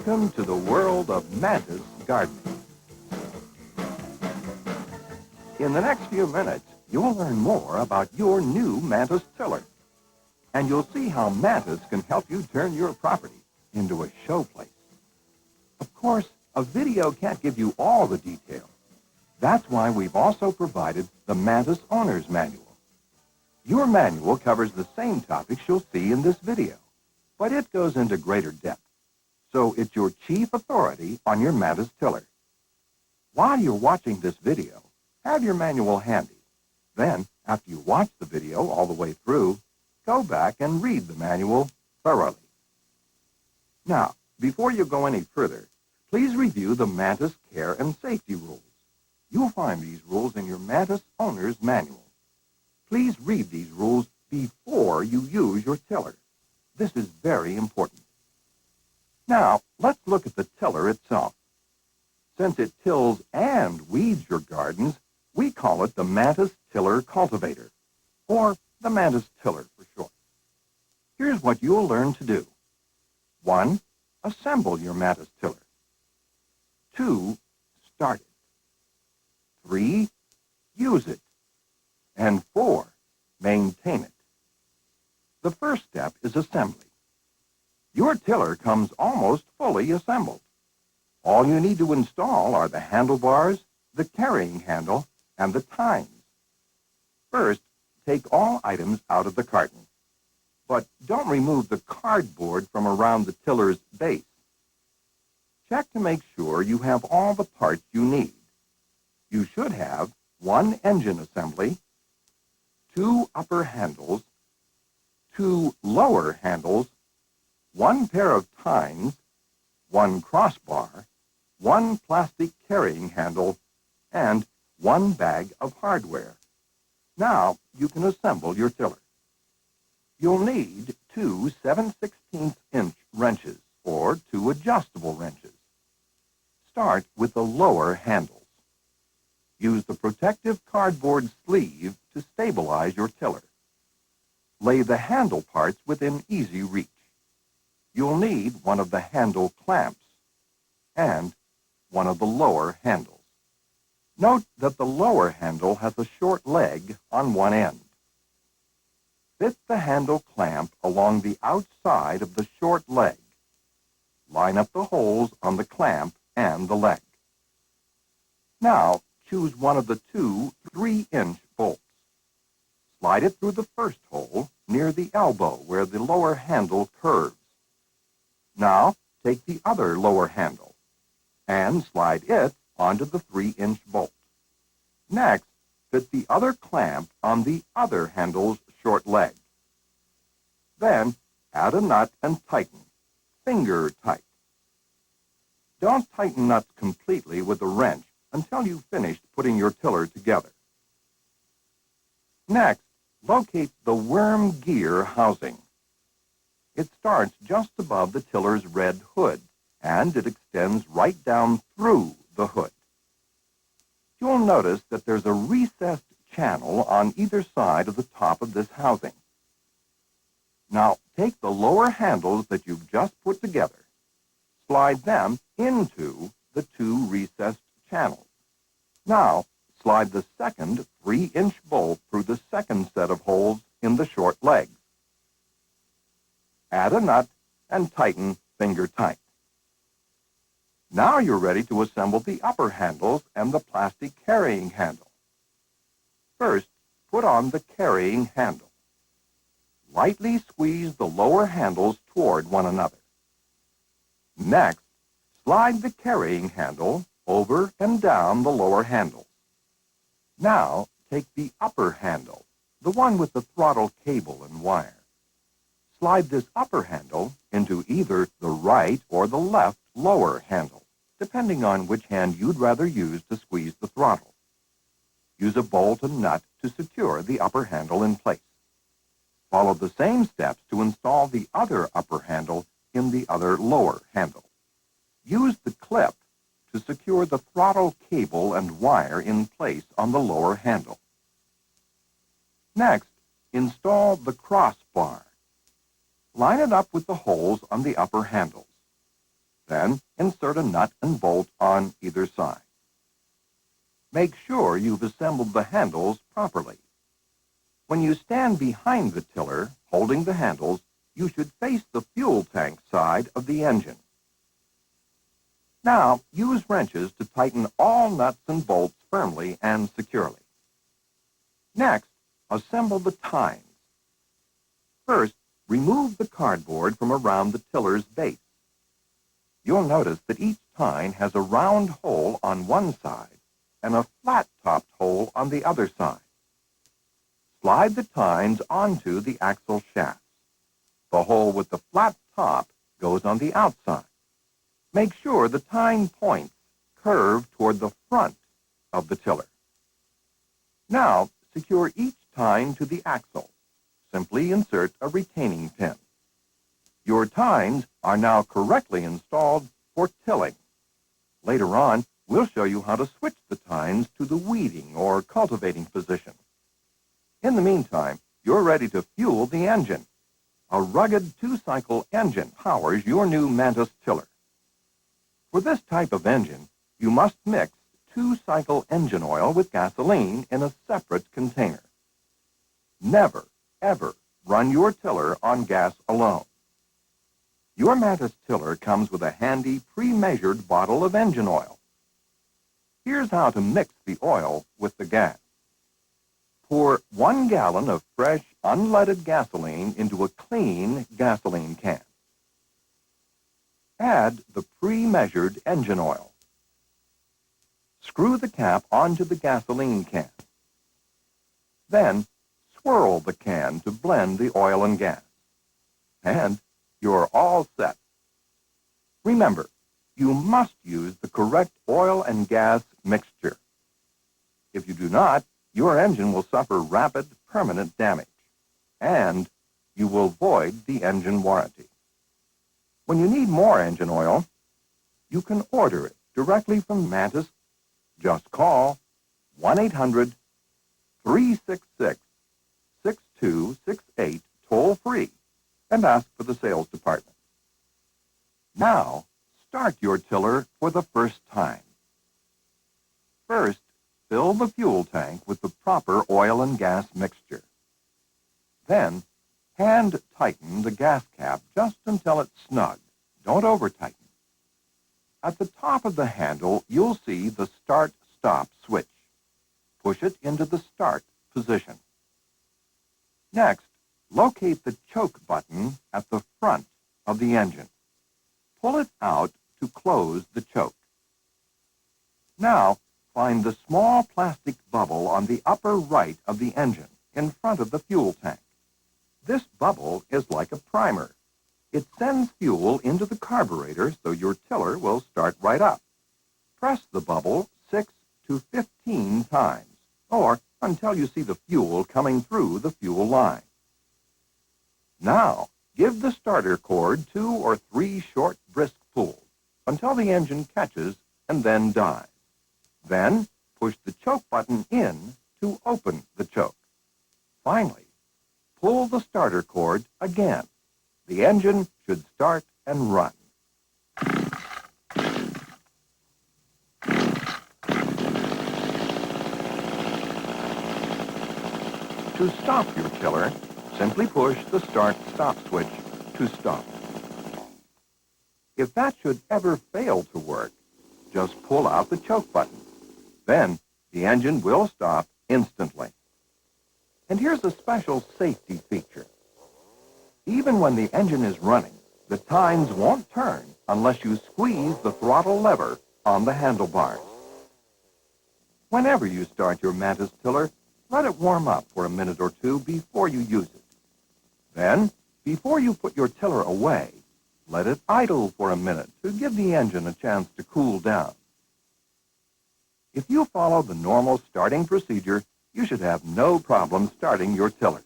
Welcome to the world of Mantis gardening. In the next few minutes, you'll learn more about your new Mantis Tiller. And you'll see how Mantis can help you turn your property into a showplace. Of course, a video can't give you all the details. That's why we've also provided the Mantis Owner's Manual. Your manual covers the same topics you'll see in this video, but it goes into greater depth. So it's your chief authority on your Mantis Tiller. While you're watching this video, have your manual handy. Then, after you watch the video all the way through, go back and read the manual thoroughly. Now, before you go any further, please review the Mantis Care and Safety Rules. You'll find these rules in your Mantis Owner's Manual. Please read these rules before you use your tiller. This is very important. Now, let's look at the tiller itself. Since it tills and weeds your gardens, we call it the Mantis Tiller Cultivator, or the Mantis Tiller for short. Here's what you'll learn to do. 1. Assemble your Mantis Tiller. 2. Start it. 3. Use it. And 4. Maintain it. The first step is assembly. Your tiller comes almost fully assembled. All you need to install are the handlebars, the carrying handle, and the tines. First, take all items out of the carton. But don't remove the cardboard from around the tiller's base. Check to make sure you have all the parts you need. You should have 1 engine assembly, 2 upper handles, 2 lower handles, 1 pair of tines, 1 crossbar, 1 plastic carrying handle, and 1 bag of hardware. Now you can assemble your tiller. You'll need 2 7/16" wrenches, or 2 adjustable wrenches. Start with the lower handles. Use the protective cardboard sleeve to stabilize your tiller. Lay the handle parts within easy reach. You'll need one of the handle clamps and one of the lower handles. Note that the lower handle has a short leg on one end. Fit the handle clamp along the outside of the short leg. Line up the holes on the clamp and the leg. Now, choose one of the 2 3-inch bolts. Slide it through the first hole near the elbow where the lower handle curves. Now, take the other lower handle and slide it onto the 3-inch bolt. Next, fit the other clamp on the other handle's short leg. Then, add a nut and tighten, finger tight. Don't tighten nuts completely with a wrench until you've finished putting your tiller together. Next, locate the worm gear housing. It starts just above the tiller's red hood, and it extends right down through the hood. You'll notice that there's a recessed channel on either side of the top of this housing. Now, take the lower handles that you've just put together. Slide them into the 2 recessed channels. Now, slide the second 3-inch bolt through the second set of holes in the short legs. Add a nut and tighten finger tight. Now you're ready to assemble the upper handles and the plastic carrying handle. First, put on the carrying handle. Lightly squeeze the lower handles toward one another. Next, slide the carrying handle over and down the lower handles. Now, take the upper handle, the one with the throttle cable and wire. Slide this upper handle into either the right or the left lower handle, depending on which hand you'd rather use to squeeze the throttle. Use a bolt and nut to secure the upper handle in place. Follow the same steps to install the other upper handle in the other lower handle. Use the clip to secure the throttle cable and wire in place on the lower handle. Next, install the crossbar. Line it up with the holes on the upper handles. Then insert a nut and bolt on either side. Make sure you've assembled the handles properly. When you stand behind the tiller, holding the handles, you should face the fuel tank side of the engine. Now, use wrenches to tighten all nuts and bolts firmly and securely. Next, assemble the tines. First, remove the cardboard from around the tiller's base. You'll notice that each tine has a round hole on one side and a flat-topped hole on the other side. Slide the tines onto the axle shafts. The hole with the flat top goes on the outside. Make sure the tine points curve toward the front of the tiller. Now, secure each tine to the axle. Simply insert a retaining pin. Your tines are now correctly installed for tilling. Later on, we'll show you how to switch the tines to the weeding or cultivating position. In the meantime, you're ready to fuel the engine. A rugged two-cycle engine powers your new Mantis Tiller. For this type of engine, you must mix two-cycle engine oil with gasoline in a separate container. Never, ever run your tiller on gas alone. Your Mantis Tiller comes with a handy pre-measured bottle of engine oil. Here's how to mix the oil with the gas. Pour 1 gallon of fresh, unleaded gasoline into a clean gasoline can. Add the pre-measured engine oil. Screw the cap onto the gasoline can. Then, swirl the can to blend the oil and gas. And you're all set. Remember, you must use the correct oil and gas mixture. If you do not, your engine will suffer rapid, permanent damage, and you will void the engine warranty. When you need more engine oil, you can order it directly from Mantis. Just call 1-800-366-6268 toll-free and ask for the sales department. Now, start your tiller for the first time. First, fill the fuel tank with the proper oil and gas mixture. Then, hand tighten the gas cap just until it's snug. Don't over-tighten. At the top of the handle, you'll see the start-stop switch. Push it into the start position. Next, locate the choke button at the front of the engine. Pull it out to close the choke. Now, find the small plastic bubble on the upper right of the engine in front of the fuel tank. This bubble is like a primer. It sends fuel into the carburetor so your tiller will start right up. Press the bubble 6 to 15 times, or until you see the fuel coming through the fuel line. Now, give the starter cord 2 or 3 short, brisk pulls until the engine catches and then dies. Then, push the choke button in to open the choke. Finally, pull the starter cord again. The engine should start and run. To stop your tiller, simply push the start-stop switch to stop. If that should ever fail to work, just pull out the choke button. Then, the engine will stop instantly. And here's a special safety feature. Even when the engine is running, the tines won't turn unless you squeeze the throttle lever on the handlebars. Whenever you start your Mantis Tiller, let it warm up for a minute or two before you use it. Then, before you put your tiller away, let it idle for a minute to give the engine a chance to cool down. If you follow the normal starting procedure, you should have no problem starting your tiller.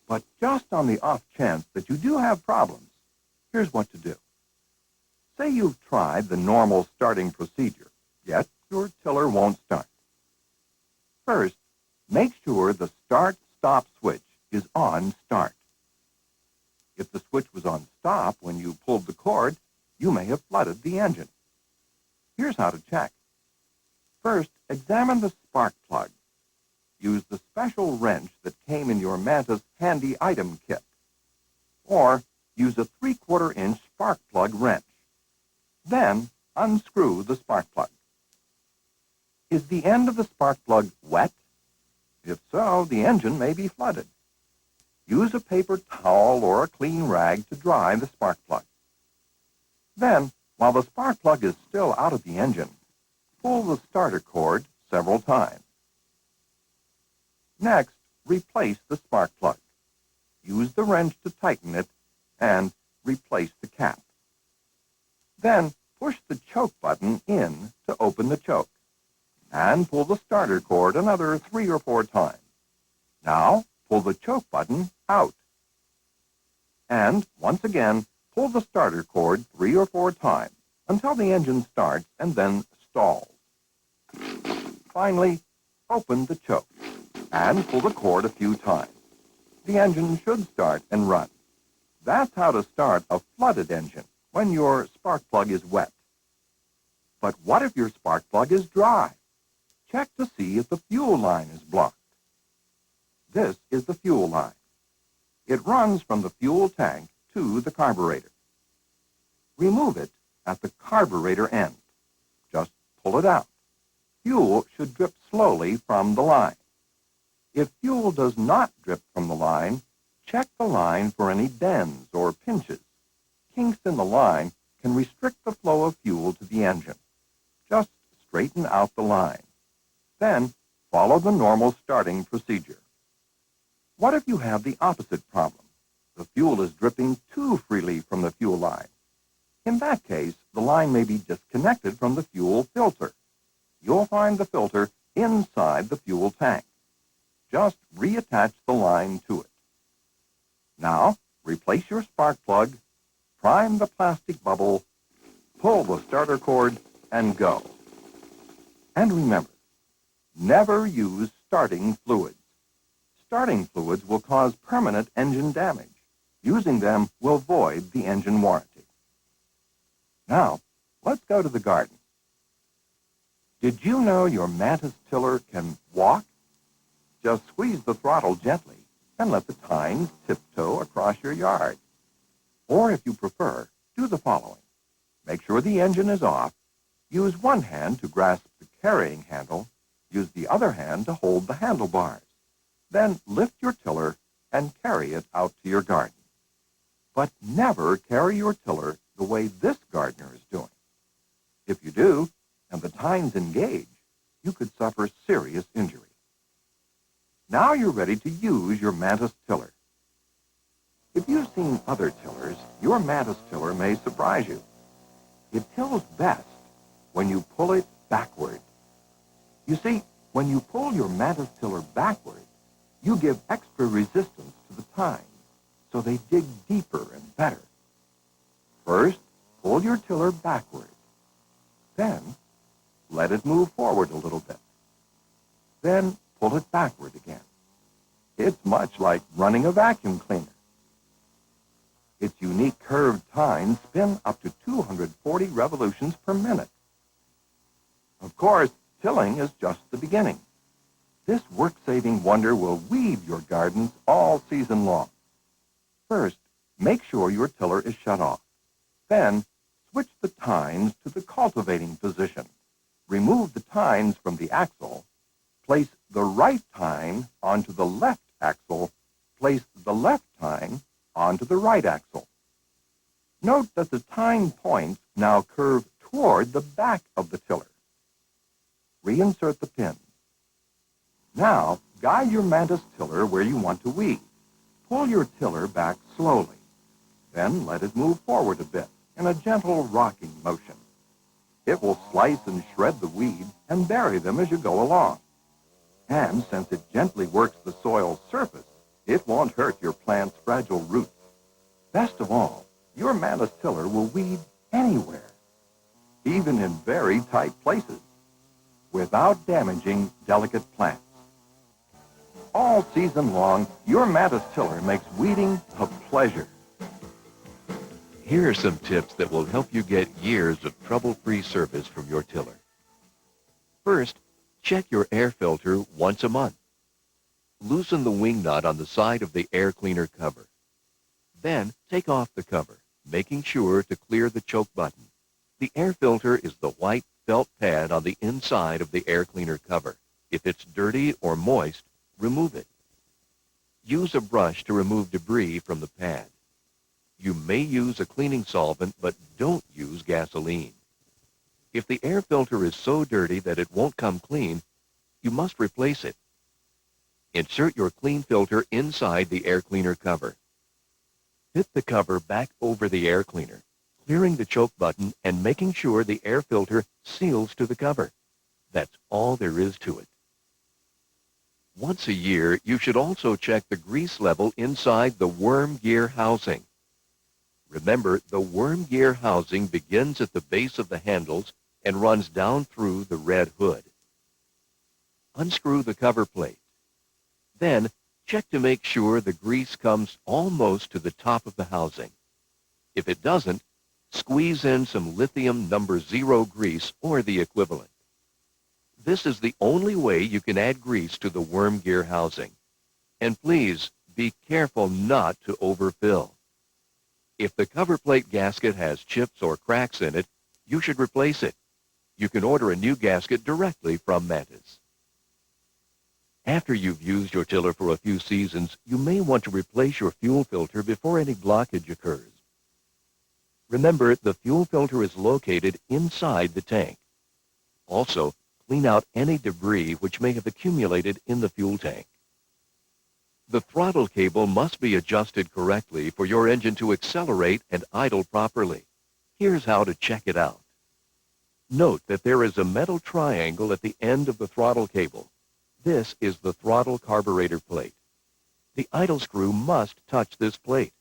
But just on the off chance that you do have problems, here's what to do. Say you've tried the normal starting procedure, yet your tiller won't start. First, make sure the start-stop switch is on start. If the switch was on stop when you pulled the cord, you may have flooded the engine. Here's how to check. First, examine the spark plug. Use the special wrench that came in your Mantis handy item kit. Or use a 3/4-inch spark plug wrench. Then unscrew the spark plug. Is the end of the spark plug wet? If so, the engine may be flooded. Use a paper towel or a clean rag to dry the spark plug. Then, while the spark plug is still out of the engine, pull the starter cord several times. Next, replace the spark plug. Use the wrench to tighten it and replace the cap. Then, push the choke button in to open the choke, and pull the starter cord another 3 or 4 times. Now, pull the choke button out. And, once again, pull the starter cord 3 or 4 times until the engine starts and then stalls. Finally, open the choke and pull the cord a few times. The engine should start and run. That's how to start a flooded engine when your spark plug is wet. But what if your spark plug is dry? Check to see if the fuel line is blocked. This is the fuel line. It runs from the fuel tank to the carburetor. Remove it at the carburetor end. Just pull it out. Fuel should drip slowly from the line. If fuel does not drip from the line, check the line for any dents or pinches. Kinks in the line can restrict the flow of fuel to the engine. Just straighten out the line. Then, follow the normal starting procedure. What if you have the opposite problem? The fuel is dripping too freely from the fuel line. In that case, the line may be disconnected from the fuel filter. You'll find the filter inside the fuel tank. Just reattach the line to it. Now, replace your spark plug, prime the plastic bubble, pull the starter cord, and go. And remember, never use starting fluids. Starting fluids will cause permanent engine damage. Using them will void the engine warranty. Now, let's go to the garden. Did you know your Mantis Tiller can walk? Just squeeze the throttle gently and let the tines tiptoe across your yard. Or if you prefer, do the following. Make sure the engine is off. Use one hand to grasp the carrying handle. Use the other hand to hold the handlebars. Then lift your tiller and carry it out to your garden. But never carry your tiller the way this gardener is doing. If you do, and the tines engage, you could suffer serious injury. Now you're ready to use your Mantis Tiller. If you've seen other tillers, your Mantis Tiller may surprise you. It tills best when you pull it backward. You see, when you pull your Mantis Tiller backward, you give extra resistance to the tines, so they dig deeper and better. First, pull your tiller backward. Then, let it move forward a little bit. Then, pull it backward again. It's much like running a vacuum cleaner. Its unique curved tines spin up to 240 revolutions per minute. Of course, tilling is just the beginning. This work-saving wonder will weed your gardens all season long. First, make sure your tiller is shut off. Then, switch the tines to the cultivating position. Remove the tines from the axle. Place the right tine onto the left axle. Place the left tine onto the right axle. Note that the tine points now curve toward the back of the tiller. Reinsert the pins. Now, guide your Mantis Tiller where you want to weed. Pull your tiller back slowly. Then let it move forward a bit in a gentle rocking motion. It will slice and shred the weeds and bury them as you go along. And since it gently works the soil's surface, it won't hurt your plant's fragile roots. Best of all, your Mantis Tiller will weed anywhere, even in very tight places, without damaging delicate plants. All season long, your Mantis Tiller makes weeding a pleasure. Here are some tips that will help you get years of trouble-free service from your tiller. First, check your air filter once a month. Loosen the wing nut on the side of the air cleaner cover. Then, take off the cover, making sure to clear the choke button. The air filter is the white felt pad on the inside of the air cleaner cover. If it's dirty or moist, remove it. Use a brush to remove debris from the pad. You may use a cleaning solvent, but don't use gasoline. If the air filter is so dirty that it won't come clean, you must replace it. Insert your clean filter inside the air cleaner cover. Fit the cover back over the air cleaner, clearing the choke button and making sure the air filter seals to the cover. That's all there is to it. Once a year, you should also check the grease level inside the worm gear housing. Remember, the worm gear housing begins at the base of the handles and runs down through the red hood. Unscrew the cover plate. Then, check to make sure the grease comes almost to the top of the housing. If it doesn't, squeeze in some lithium number 0 grease or the equivalent. This is the only way you can add grease to the worm gear housing. And please, be careful not to overfill. If the cover plate gasket has chips or cracks in it, you should replace it. You can order a new gasket directly from Mantis. After you've used your tiller for a few seasons, you may want to replace your fuel filter before any blockage occurs. Remember, the fuel filter is located inside the tank. Also, clean out any debris which may have accumulated in the fuel tank. The throttle cable must be adjusted correctly for your engine to accelerate and idle properly. Here's how to check it out. Note that there is a metal triangle at the end of the throttle cable. This is the throttle carburetor plate. The idle screw must touch this plate.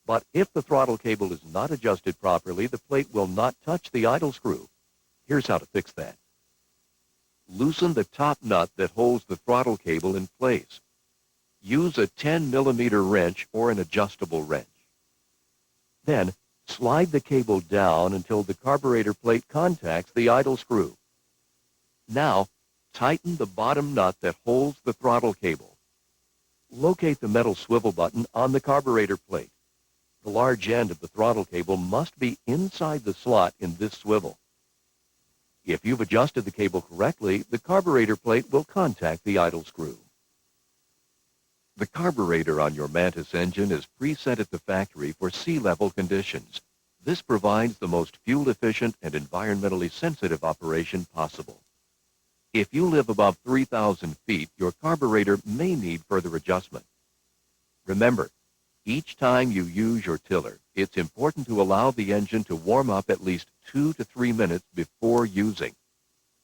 But if the throttle cable is not adjusted properly, the plate will not touch the idle screw. Here's how to fix that. Loosen the top nut that holds the throttle cable in place. Use a 10-millimeter wrench or an adjustable wrench. Then, slide the cable down until the carburetor plate contacts the idle screw. Now, tighten the bottom nut that holds the throttle cable. Locate the metal swivel button on the carburetor plate. The large end of the throttle cable must be inside the slot in this swivel. If you've adjusted the cable correctly, the carburetor plate will contact the idle screw. The carburetor on your Mantis engine is preset at the factory for sea level conditions. This provides the most fuel-efficient and environmentally sensitive operation possible. If you live above 3,000 feet, your carburetor may need further adjustment. Remember, each time you use your tiller, it's important to allow the engine to warm up at least 2 to 3 minutes before using.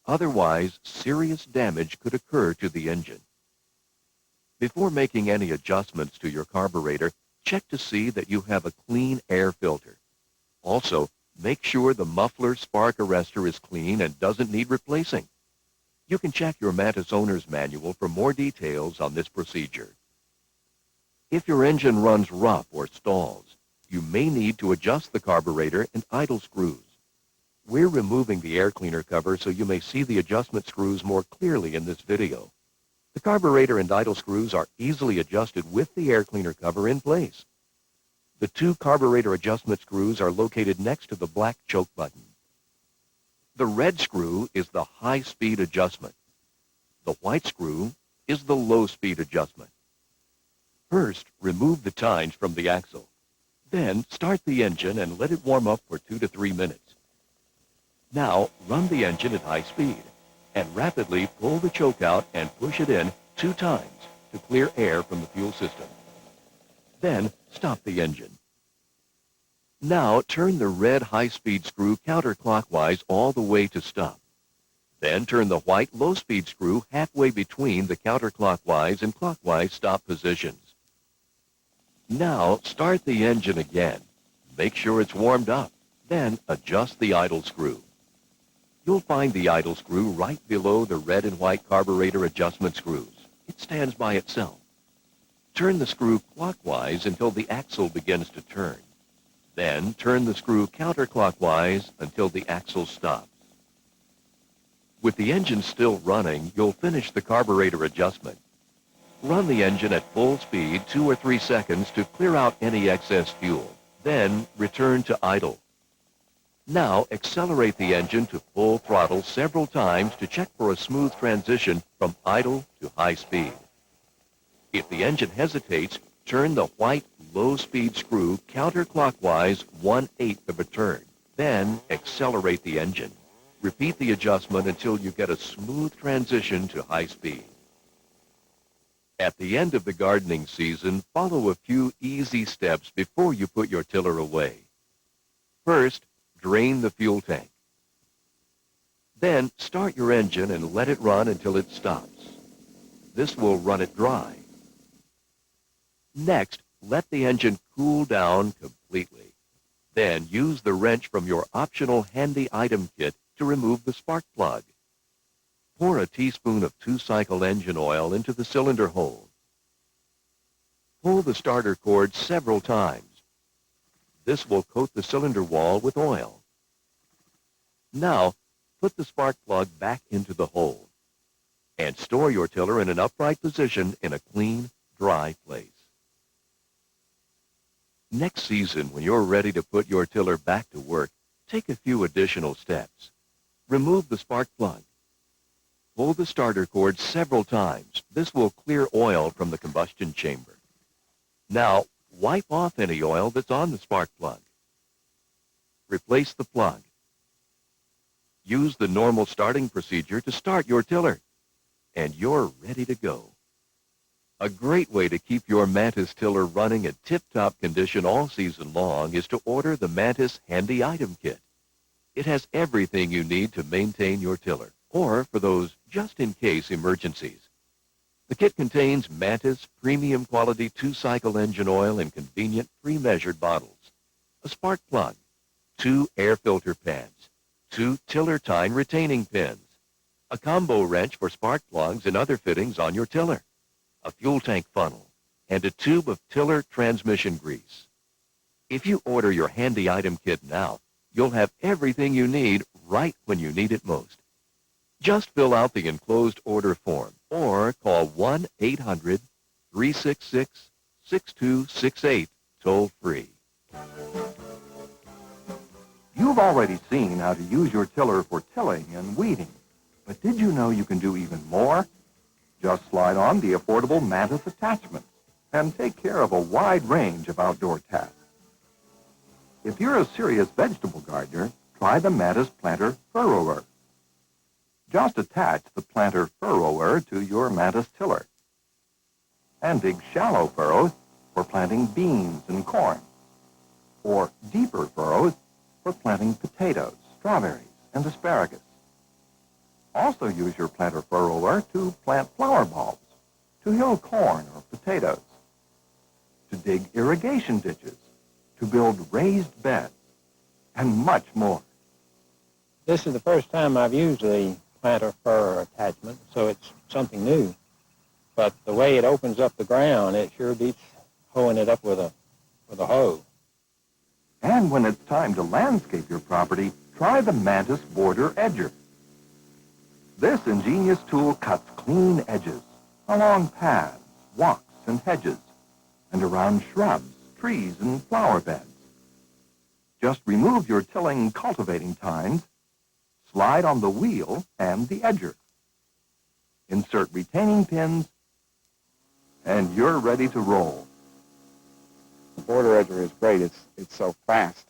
Otherwise, serious damage could occur to the engine. Before making any adjustments to your carburetor, check to see that you have a clean air filter. Also, make sure the muffler spark arrestor is clean and doesn't need replacing. You can check your Mantis owner's manual for more details on this procedure. If your engine runs rough or stalls, you may need to adjust the carburetor and idle screws. We're removing the air cleaner cover so you may see the adjustment screws more clearly in this video. The carburetor and idle screws are easily adjusted with the air cleaner cover in place. The 2 carburetor adjustment screws are located next to the black choke button. The red screw is the high-speed adjustment. The white screw is the low-speed adjustment. First, remove the tines from the axle. Then, start the engine and let it warm up for 2 to 3 minutes. Now, run the engine at high speed and rapidly pull the choke out and push it in 2 times to clear air from the fuel system. Then, stop the engine. Now, turn the red high-speed screw counterclockwise all the way to stop. Then, turn the white low-speed screw halfway between the counterclockwise and clockwise stop positions. Now, start the engine again. Make sure it's warmed up. Then, adjust the idle screw. You'll find the idle screw right below the red and white carburetor adjustment screws. It stands by itself. Turn the screw clockwise until the axle begins to turn. Then turn the screw counterclockwise until the axle stops. With the engine still running, you'll finish the carburetor adjustment. Run the engine at full speed 2 or 3 seconds to clear out any excess fuel. Then return to idle. Now accelerate the engine to full throttle several times to check for a smooth transition from idle to high speed. If the engine hesitates, turn the white low-speed screw counterclockwise 1/8 of a turn. Then accelerate the engine. Repeat the adjustment until you get a smooth transition to high speed. At the end of the gardening season, follow a few easy steps before you put your tiller away. First, drain the fuel tank. Then start your engine and let it run until it stops. This will run it dry. Next, let the engine cool down completely. Then use the wrench from your optional handy item kit to remove the spark plug. Pour a teaspoon of 2-cycle engine oil into the cylinder hole. Pull the starter cord several times. This will coat the cylinder wall with oil. Now, put the spark plug back into the hole and store your tiller in an upright position in a clean, dry place. Next season, when you're ready to put your tiller back to work, take a few additional steps. Remove the spark plug. Pull the starter cord several times. This will clear oil from the combustion chamber. Now, wipe off any oil that's on the spark plug. Replace the plug. Use the normal starting procedure to start your tiller, and you're ready to go. A great way to keep your Mantis tiller running in tip-top condition all season long is to order the Mantis Handy Item Kit. It has everything you need to maintain your tiller, or for those just-in-case emergencies. The kit contains Mantis premium quality 2-cycle engine oil in convenient pre-measured bottles, a spark plug, 2 air filter pads, 2 tiller tine retaining pins, a combo wrench for spark plugs and other fittings on your tiller, a fuel tank funnel, and a tube of tiller transmission grease. If you order your handy item kit now, you'll have everything you need right when you need it most. Just fill out the enclosed order form or call 1-800-366-6268 toll-free. You've already seen how to use your tiller for tilling and weeding, but did you know you can do even more? Just slide on the affordable Mantis attachments and take care of a wide range of outdoor tasks. If you're a serious vegetable gardener, try the Mantis Planter Furrower. Just attach the planter furrower to your Mantis tiller and dig shallow furrows for planting beans and corn, or deeper furrows for planting potatoes, strawberries, and asparagus. Also use your planter furrower to plant flower bulbs, to hill corn or potatoes, to dig irrigation ditches, to build raised beds, and much more. This is the first time I've used the planter furrower attachment, so it's something new. But the way it opens up the ground, it sure beats hoeing it up with a hoe. And when it's time to landscape your property, try the Mantis Border Edger. This ingenious tool cuts clean edges along paths, walks, and hedges, and around shrubs, trees, and flower beds. Just remove your tilling cultivating tines, slide on the wheel and the edger. Insert retaining pins, and you're ready to roll. The border edger is great. It's so fast.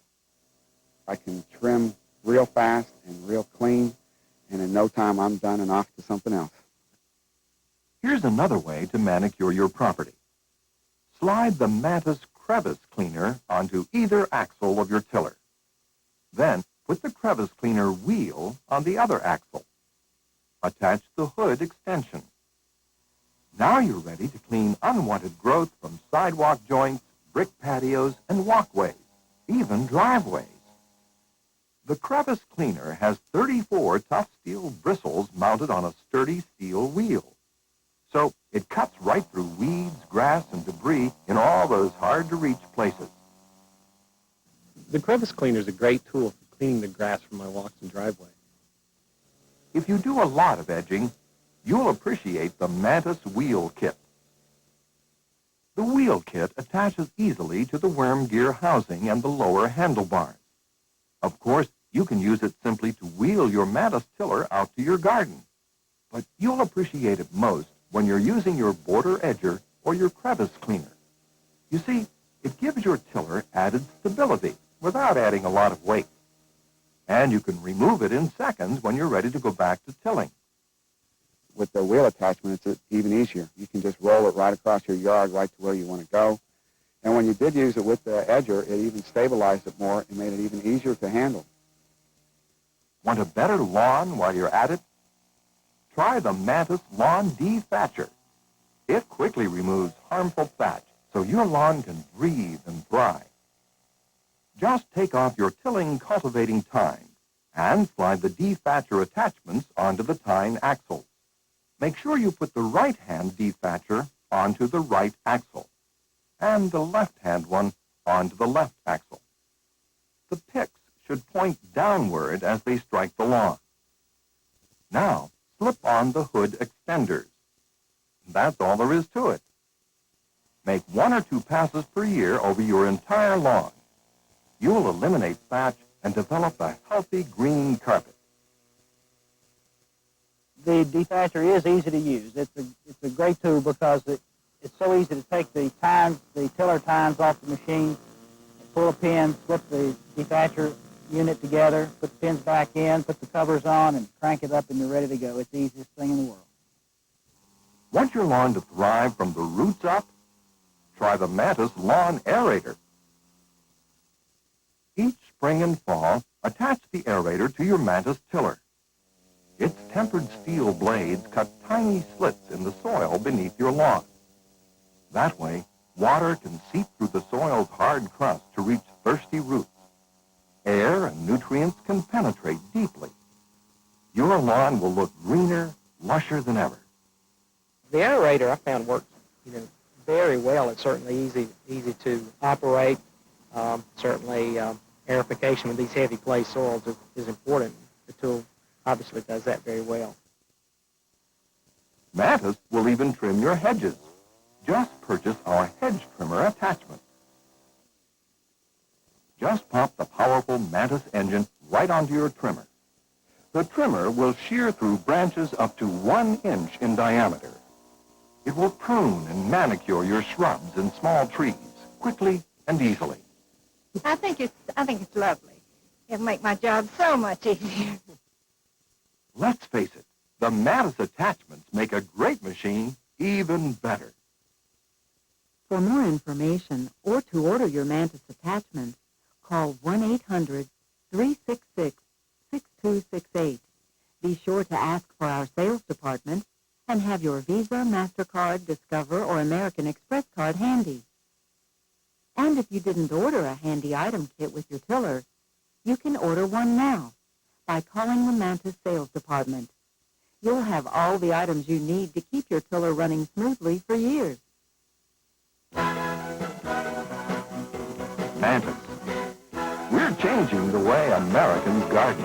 I can trim real fast and real clean, and in no time I'm done and off to something else. Here's another way to manicure your property. Slide the Mantis Crevice Cleaner onto either axle of your tiller. Then put the crevice cleaner wheel on the other axle. Attach the hood extension. Now you're ready to clean unwanted growth from sidewalk joints, brick patios, and walkways, even driveways. The crevice cleaner has 34 tough steel bristles mounted on a sturdy steel wheel. So it cuts right through weeds, grass, and debris in all those hard-to-reach places. The crevice cleaner is a great tool for cleaning the grass from my walks and driveway. If you do a lot of edging, you'll appreciate the Mantis Wheel Kit. The wheel kit attaches easily to the worm gear housing and the lower handlebars. Of course, you can use it simply to wheel your Mantis tiller out to your garden. But you'll appreciate it most when you're using your border edger or your crevice cleaner. You see, it gives your tiller added stability without adding a lot of weight. And you can remove it in seconds when you're ready to go back to tilling. With the wheel attachment, it's even easier. You can just roll it right across your yard right to where you want to go. And when you did use it with the edger, it even stabilized it more and made it even easier to handle. Want a better lawn while you're at it? Try the Mantis Lawn Dethatcher. It quickly removes harmful thatch so your lawn can breathe and thrive. Just take off your tilling cultivating tine and slide the dethatcher attachments onto the tine axles. Make sure you put the right-hand dethatcher onto the right axle and the left-hand one onto the left axle. The picks should point downward as they strike the lawn. Now, slip on the hood extenders. That's all there is to it. Make 1 or 2 passes per year over your entire lawn. You'll eliminate thatch and develop a healthy green carpet. The dethatcher is easy to use. It's a great tool because it's so easy to take the tiller tines off the machine, pull a pin, slip the dethatcher unit together, put the pins back in, put the covers on, and crank it up, and you're ready to go. It's the easiest thing in the world. Want your lawn to thrive from the roots up? Try the Mantis Lawn Aerator. Each spring and fall, attach the aerator to your Mantis tiller. Its tempered steel blades cut tiny slits in the soil beneath your lawn. That way, water can seep through the soil's hard crust to reach thirsty roots. Air and nutrients can penetrate deeply. Your lawn will look greener, lusher than ever. The aerator I found works, very well. It's certainly easy to operate. Certainly, aerification with these heavy clay soils is important. The tool obviously does that very well. Mantis will even trim your hedges. Just purchase our hedge trimmer attachment. Just pop the powerful Mantis engine right onto your trimmer. The trimmer will shear through branches up to 1 inch in diameter. It will prune and manicure your shrubs and small trees quickly and easily. I think it's lovely. It'll make my job so much easier. Let's face it, the Mantis attachments make a great machine even better. For more information or to order your Mantis attachments, call 1-800-366-6268. Be sure to ask for our sales department and have your Visa, MasterCard, Discover, or American Express card handy. And if you didn't order a handy item kit with your tiller, you can order one now by calling the Mantis sales department. You'll have all the items you need to keep your tiller running smoothly for years. Mantis. We're changing the way Americans garden.